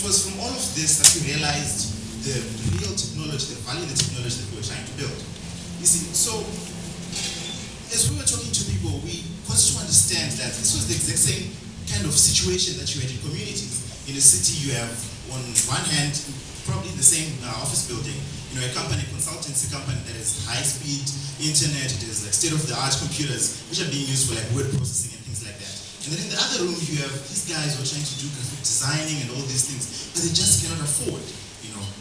was from all of this that we realized the real technology, the value in the technology that we were trying to build. You see, so as we were talking to people, we got to understand that this was the exact same kind of situation that you had in communities. In a city, you have on one hand, probably the same office building, a company, consultancy company that has high-speed internet, it has like state-of-the-art computers, which are being used for like word processing and things like that. And then in the other room, you have these guys who are trying to do graphic designing and all these things, but they just cannot afford,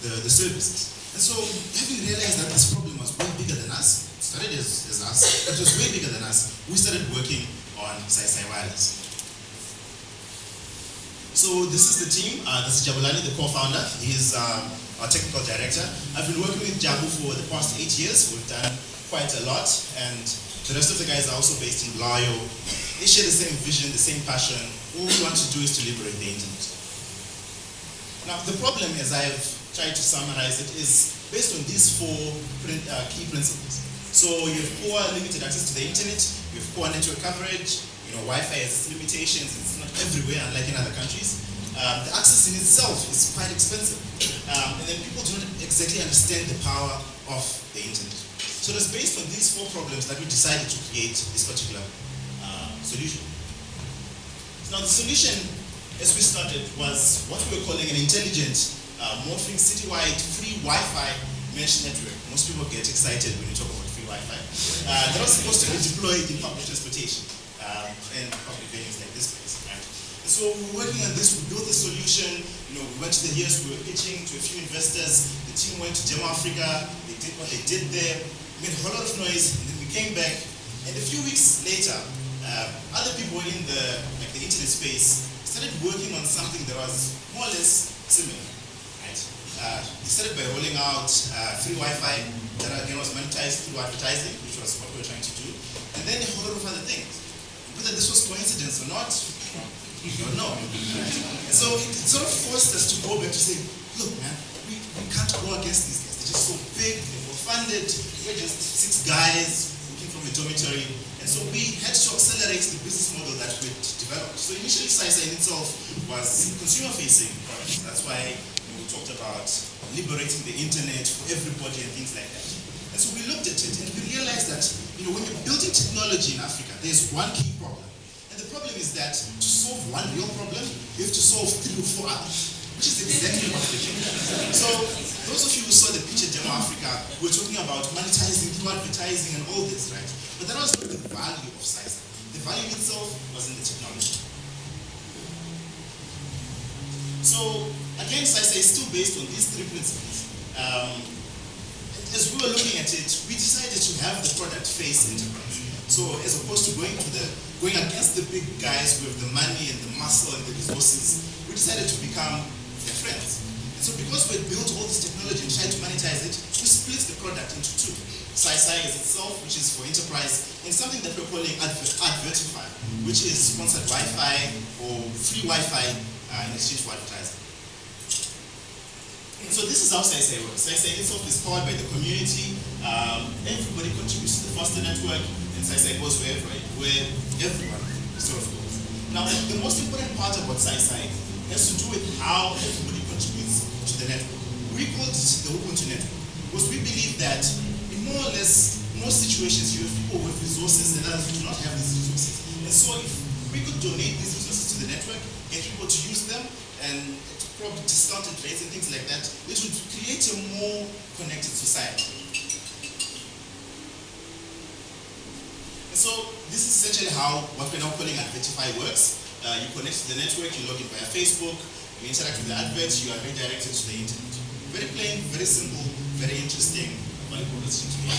the services. And so, having realized that this problem was way bigger than us, it started as us, but it was way bigger than us, we started working on SciSci Wireless. So this is the team. This is Jabulani, the co-founder. He's our technical director. I've been working with Jabu for the past 8 years. We've done quite a lot, and the rest of the guys are also based in Blayo. They share the same vision, the same passion. All we want to do is to liberate the internet. Now, the problem, as I've tried to summarize it, is based on these four key principles. So you have poor limited access to the internet, you have poor network coverage, Wi-Fi has its limitations, it's not everywhere, unlike in other countries. The access in itself is quite expensive. And then people do not exactly understand the power of the internet. So it's based on these four problems that we decided to create this particular solution. Now the solution, as we started, was what we were calling an intelligent, morphing citywide free Wi-Fi mesh network. Most people get excited when you talk about free Wi-Fi. That was supposed to be deployed in public transportation. And public venues like this place, right? And so we were working on this, we built the solution, we went to the US, we were pitching to a few investors, the team went to Demo Africa, they did what they did there, made a whole lot of noise, and then we came back, and a few weeks later, other people in the internet space started working on something that was more or less similar, right? They started by rolling out free Wi-Fi that again was monetized through advertising, which was what we were trying to do, and then a whole lot of other things. Whether this was coincidence or not, we don't know. And so it sort of forced us to go back to say, look man, we can't go against these guys. They're just so big, they're well funded, we're just 6 guys working from a dormitory. And so we had to accelerate the business model that we'd developed. So initially SciSci in itself was consumer-facing products. That's why we talked about liberating the internet for everybody and things like that. And so we looked at it and we realized that when you're building technology in Africa, there's one key problem. And the problem is that to solve one real problem, you have to solve 3 or 4 others, which is exactly what we did. So those of you who saw the pitch at Demo Africa, we're talking about monetizing through advertising and all this, right? But that was not the value of SciSci. The value itself was in the technology. So again, SciSci is still based on these 3 principles. As we were looking at it, we decided to have the product face enterprise. So as opposed to going against the big guys with the money and the muscle and the resources, we decided to become their friends. And so because we had built all this technology and tried to monetize it, we split the product into 2. SciSci is itself, which is for enterprise, and something that we're calling Advertify, which is sponsored Wi-Fi or free Wi-Fi in exchange for advertising. So this is how SciSci works. SciSci itself is powered by the community. Everybody contributes to the Foster network, and SciSci goes where everyone sort of goes. Now, the most important part about SciSci has to do with how everybody contributes to the network. We call it the Ubuntu network because we believe that in more or less most situations you have people with resources and others who do not have these resources. And so if we could donate these resources to the network, get people to use them, and probably discounted rates and things like that, it would create a more connected society. And so this is essentially how what we're now calling Advertify works. You connect to the network, you log in via Facebook, you interact with the adverts, you are redirected to the internet. Very plain, very simple, very interesting value proposition to me.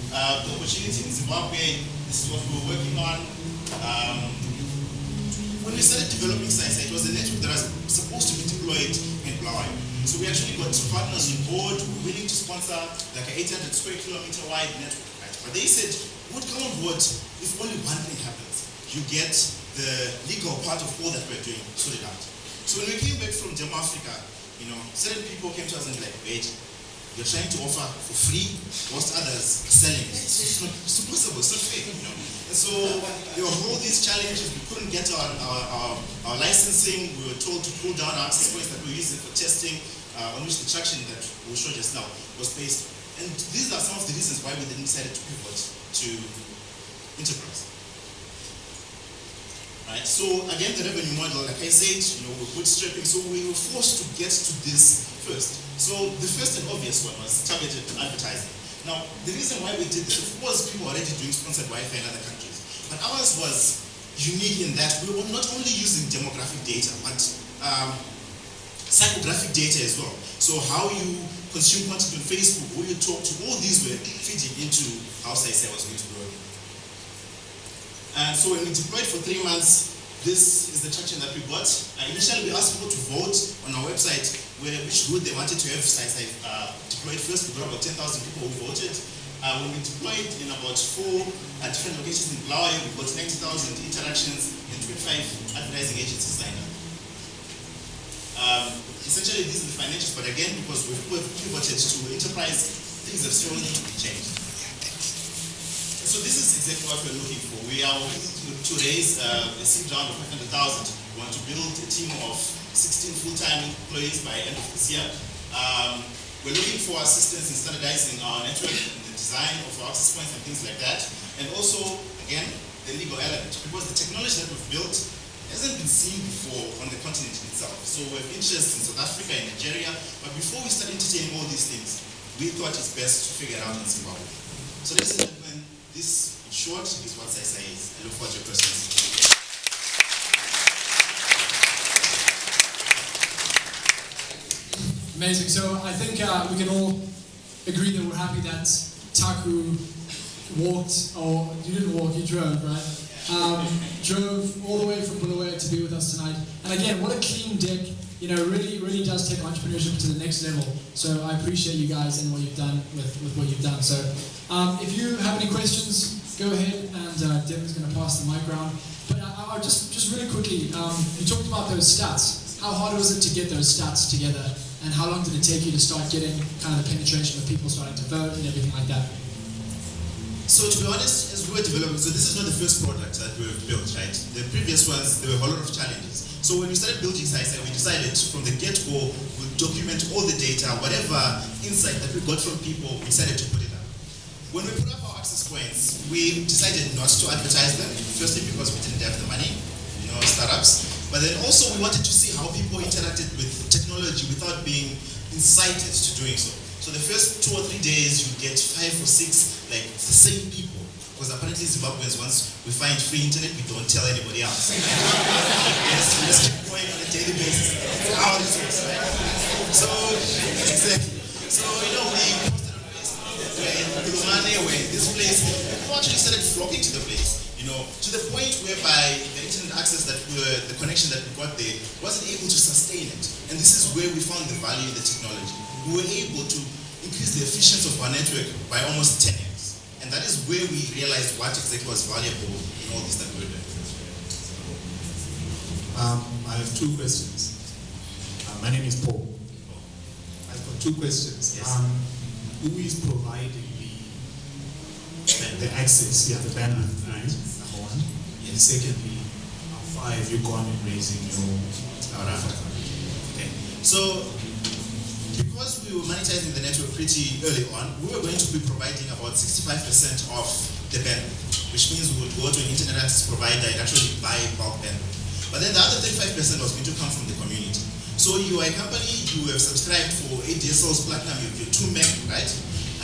The opportunity in Zimbabwe, this is what we were working on. When we started developing SciSci, it was a network that was supposed to be deployed in Blayo. So we actually got partners on board who were willing to sponsor like an 800 square kilometer wide network, right? But they said, would come on board if only one thing happens. You get the legal part of all that we're doing sorted out. So when we came back from Demo Africa, certain people came to us and were like, wait, you're trying to offer for free, whilst others are selling it. It's not possible, it's not fair, you know. And so there were all these challenges. We couldn't get our licensing. We were told to pull down our access points that we were using for testing, on which the traction that we'll show just now was based. And these are some of the reasons why we then decided to pivot to enterprise. Right? So again, the revenue model, like I said, you know, we're bootstrapping, so we were forced to get to this first. So the first and obvious one was targeted advertising. Now, the reason why we did this, of course, people were already doing sponsored Wi-Fi in other countries, but ours was unique in that we were not only using demographic data, but psychographic data as well. So how you consume content on Facebook, who you talk to, all these were feeding into how SciSci was going to grow. And so when we deployed for 3 months, this is the traction that we got. Initially, we asked people to vote on our website which route they wanted to have SciSci deployed first. We got about 10,000 people who voted. When we deployed in about 4 different locations in Blaue, we got 90,000 interactions and 25 advertising agencies signed up. Essentially, these are the financials, but again, because we've pivoted to enterprise, things have slowly changed. So this is exactly what we're looking for. We are looking to raise a seed round of 500,000. We want to build a team of 16 full-time employees by end of this year. We're looking for assistance in standardizing our network and the design of our access points and things like that. And also, again, the legal element, because the technology that we've built hasn't been seen before on the continent itself. So we have interest in South Africa and Nigeria, but before we start entertaining all these things, we thought it's best to figure it out in Zimbabwe. So ladies and gentlemen, this, in short, is what SciSci is. I look forward to your questions. Amazing. So I think we can all agree that we're happy that Taku walked, or you didn't walk, you drove, right? Drove all the way from Bulawayo to be with us tonight. And again, what a clean deck. You know, really does take entrepreneurship to the next level. So I appreciate you guys and what you've done with what you've done. So if you have any questions, go ahead, and Devin's going to pass the mic around. But I just really quickly, you talked about those stats. How hard was it to get those stats together? And how long did it take you to start getting kind of the penetration of people starting to vote and everything like that? So to be honest, as we were developing, so this is not the first product that we've built, right? The previous ones, there were a whole lot of challenges. So when we started building SciSci, we decided from the get-go, we'll document all the data, whatever insight that we got from people, we decided to put it up. When we put up our access points, we decided not to advertise them, firstly because we didn't have the money, you know, startups. But then also we wanted to see how people interacted with technology without being incited to doing so. So the first 2 or 3 days, you get 5 or 6, like the same people. Because apparently Zimbabweans, once we find free internet, we don't tell anybody else. We just keep going on a daily basis. It's our resource, right? So, exactly. So, you know, we posted on Facebook, we're in Kulumane, we're in this place. People actually started flocking to the place, you know, to the point whereby the internet access that the connection that we got there wasn't able to sustain it. And this is where we found the value in the technology. We were able to increase the efficiency of our network by almost 10x. And that is where we realized what exactly was valuable in all this that we were doing. I have 2 questions. My name is Paul. I've got 2 questions. Yes. Who is providing the access, the bandwidth, right? Number 1. Yes. And secondly, how far have you gone in raising your effort? Okay. So, because we were monetizing the network pretty early on, we were going to be providing about 65% of the bandwidth, which means we would go to an internet access provider and actually buy bulk bandwidth. But then the other 35% was going to come from the community. So you are a company, you have subscribed for ADSL's Platinum, you have your 2 meg, right?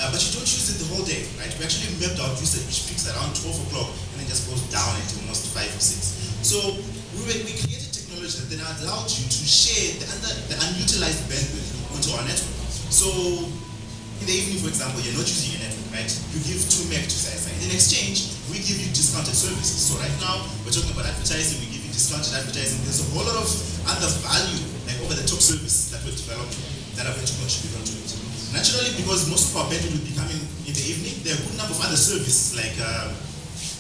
But you don't use it the whole day, right? We actually mapped out usage, which peaks around 12 o'clock and then just goes down at almost 5 or 6. So we created technology that then allowed you to share the unutilized bandwidth onto our network. So in the evening, for example, you're not using your network, right? You give 2 meg to SciSci. In exchange, we give you discounted services. So right now, we're talking about advertising, we give you discounted advertising. There's a whole lot of other value, like over-the-top services that we're developing that are going to contribute onto it. Naturally, because most of our bandwidth will be coming in the evening, there are a good number of other services like,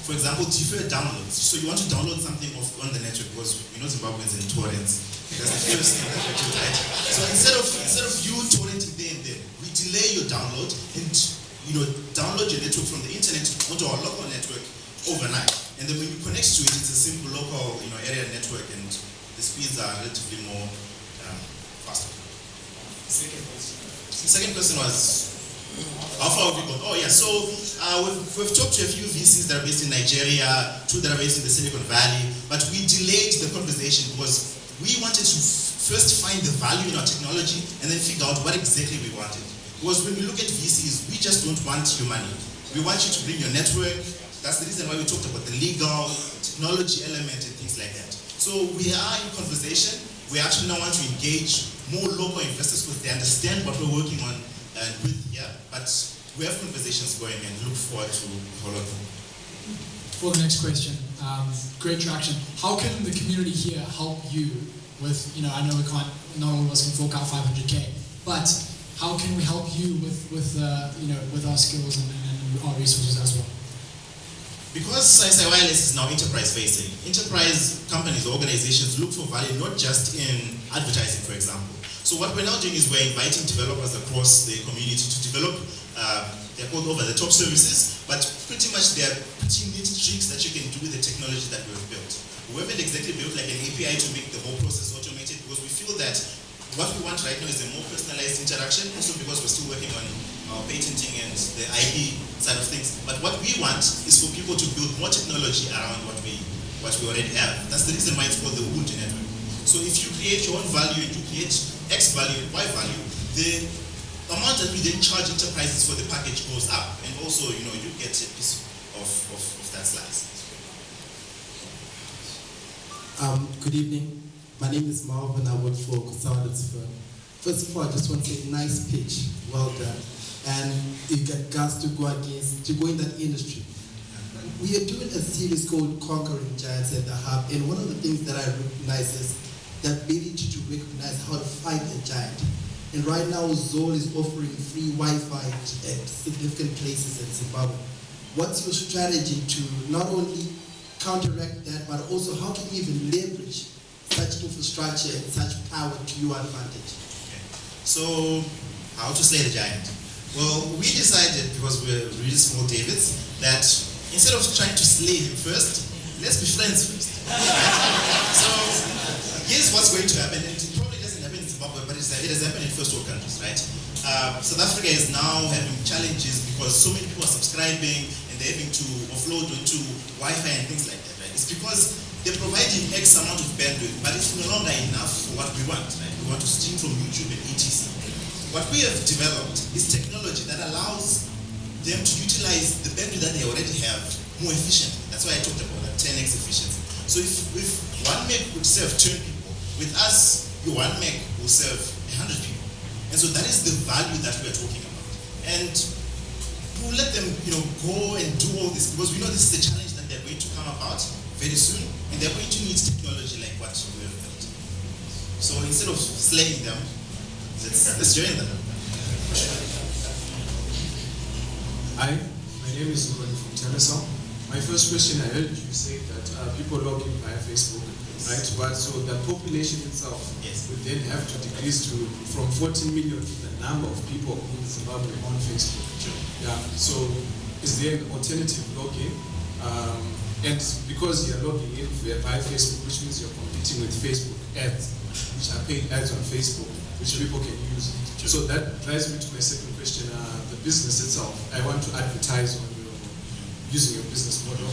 for example, deferred downloads. So you want to download something on the network because you know Zimbabweans and torrents. That's the first thing that we do, right? So instead of you torrenting there and then, we delay your download and download your network from the internet onto our local network overnight. And then when you connect to it, it's a simple local area network, and the speeds are relatively more faster. The second question was, how far have we gone? Oh yeah, so we've talked to a few VCs that are based in Nigeria, 2 that are based in the Silicon Valley, but we delayed the conversation because we wanted to first find the value in our technology and then figure out what exactly we wanted. Because when we look at VCs, we just don't want your money. We want you to bring your network. That's the reason why we talked about the legal, technology element and things like that. So we are in conversation. We actually now want to engage more local investors because they understand what we're working on with here. But we have conversations going and look forward to follow them. For the next question, great traction. How can the community here help you with, I know not all of us can fork out 500K, but how can we help you with our skills and our resources as well? Because SciSci Wireless is now enterprise-facing, enterprise companies, organizations look for value not just in advertising, for example. So what we're now doing is we're inviting developers across the community to develop, they're called over-the-top services, but pretty much they're pretty neat tricks that you can do with the technology that we've built. We haven't exactly built like an API to make the whole process automated because we feel that what we want right now is a more personalized interaction, also because we're still working on patenting and the IP side of things. But what we want is for people to build more technology around what we already have. That's the reason why it's called the Ubuntu network. So if you create your own value and you create X value and Y value, the amount that we then charge enterprises for the package goes up, and also you get a piece of that slice. Good evening. My name is Marvin. I work for consultants firm. First of all, I just want to say nice pitch, well done, and you get guts to go in that industry. We are doing a series called Conquering Giants at the Hub, and one of the things that I recognize is the ability to recognize how to fight a giant. And right now, Zoll is offering free Wi-Fi at significant places in Zimbabwe. What's your strategy to not only counteract that, but also how can you even leverage such infrastructure and such power to your advantage? Okay. So, how to slay the giant? Well, we decided, because we're really small Davids, that instead of trying to slay him first, let's be friends first. So, here's what's going to happen. And it probably doesn't happen in Zimbabwe, but it has happened in first world countries, right? South Africa is now having challenges because so many people are subscribing and they're having to offload onto Wi-Fi and things like that, right? It's because they're providing X amount of bandwidth, but it's no longer enough for what we want, right? We want to stream from YouTube and etc. What we have developed is technology that allows them to utilize the bandwidth that they already have more efficiently. That's why I talked about that 10x efficiency. So if 1 meg would serve 10 people, with us, your 1 meg will serve 100 people. And so that is the value that we are talking about. And we'll let them go and do all this because we know this is the challenge that they're going to come about very soon, and they're going to need technology like what we have built. So instead of slaying them, let's join them. Hi, my name is Ruben from Telecom. My first question, I heard you say that people log in via Facebook, right? But so the population itself would then have to decrease from 14 million to the number of people in Zimbabwe on Facebook. Sure. Yeah. So is there an alternative login? And because you're logging in via Facebook, which means you're competing with Facebook ads, which are paid ads on Facebook, which people can use. Sure. So that drives me to my second question, the business itself. I want to advertise on using your business model.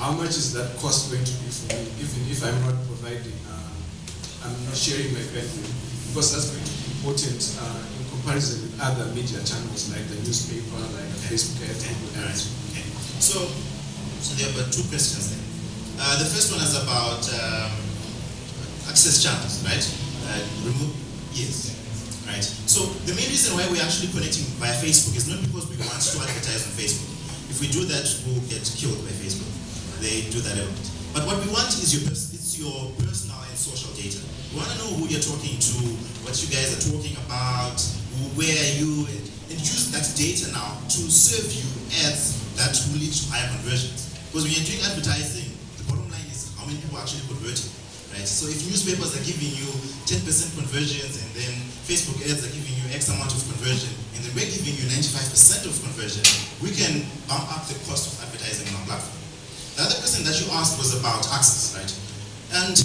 How much is that cost going to be for me, even if I'm not providing, I'm not sharing my bandwidth, because that's going to be important in comparison with other media channels like the newspaper, like Facebook ads, Google ads. Okay. So there are 2 questions there. The first one is about access channels, right? Yes. Right. So the main reason why we're actually connecting via Facebook is not because we want to advertise on Facebook. If we do that, we'll get killed by Facebook. They do that a lot. But what we want is your personal and social data. We want to know who you're talking to, what you guys are talking about, where are you, and use that data now to serve you ads that will lead to higher conversions. Because when you're doing advertising, the bottom line is how many people are actually converting, right? So if newspapers are giving you 10% conversions and then Facebook ads are giving you X amount of conversion, and then we're giving you 95% of conversion, we can bump up the cost of advertising on our platform. The other question that you asked was about access, right? And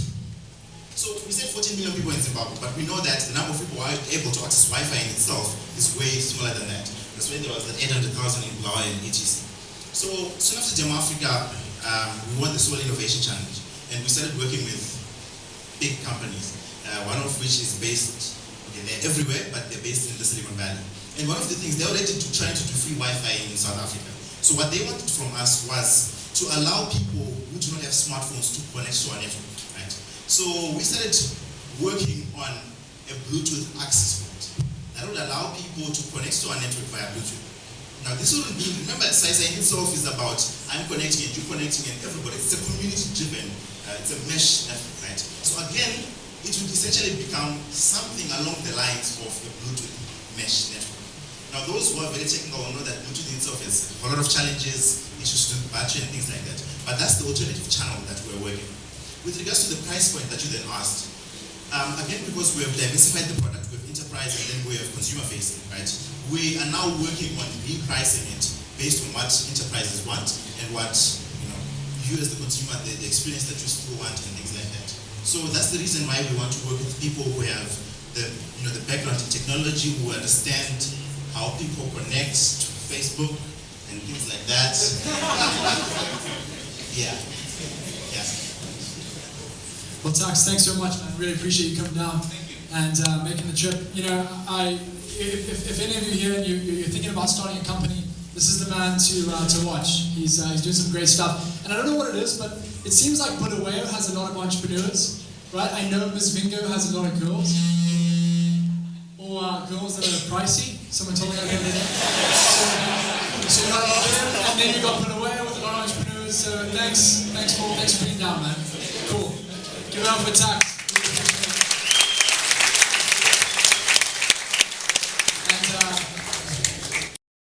so we said 14 million people in Zimbabwe, but we know that the number of people who are able to access Wi-Fi in itself is way smaller than that. That's why there was that 800,000 in Blawa and etc. So soon after Demo Africa, we won the Soul Innovation Challenge, and we started working with big companies, one of which is based, okay, they're everywhere, but they're based in the Silicon Valley. And one of the things, they're already trying to do free Wi-Fi in South Africa. So what they wanted from us was to allow people who do not have smartphones to connect to our network, right? So we started working on a Bluetooth access point that would allow people to connect to our network via Bluetooth. Now this wouldn't be, remember SISA in itself is about I'm connecting and you're connecting and everybody, it's a community-driven, it's a mesh network, right? So again, it would essentially become something along the lines of a Bluetooth mesh network. Now those who are very technical will know that Bluetooth in itself has a lot of challenges, issues with battery and things like that. But that's the alternative channel that we're working on. With regards to the price point that you then asked, again, because we have diversified the product, we have enterprise and then we have consumer facing, right? We are now working on repricing it based on what enterprises want and what you as the consumer, the experience that you still want and things like that. So that's the reason why we want to work with people who have the background in technology, who understand how people connect to Facebook and things like that. Yeah. Well, Tax, thanks so much, man. Really appreciate you coming down and making the trip. If any of you here and you're thinking about starting a company, this is the man to watch. He's doing some great stuff. And I don't know what it is, but it seems like Bulawayo has a lot of entrepreneurs, right? I know Ms. Vingo has a lot of girls. Or girls that are pricey. Someone told me that the other day. So you got there, and then you got Bulawayo with a lot of entrepreneurs. So thanks for being down, man. Cool. Give it up for Tax.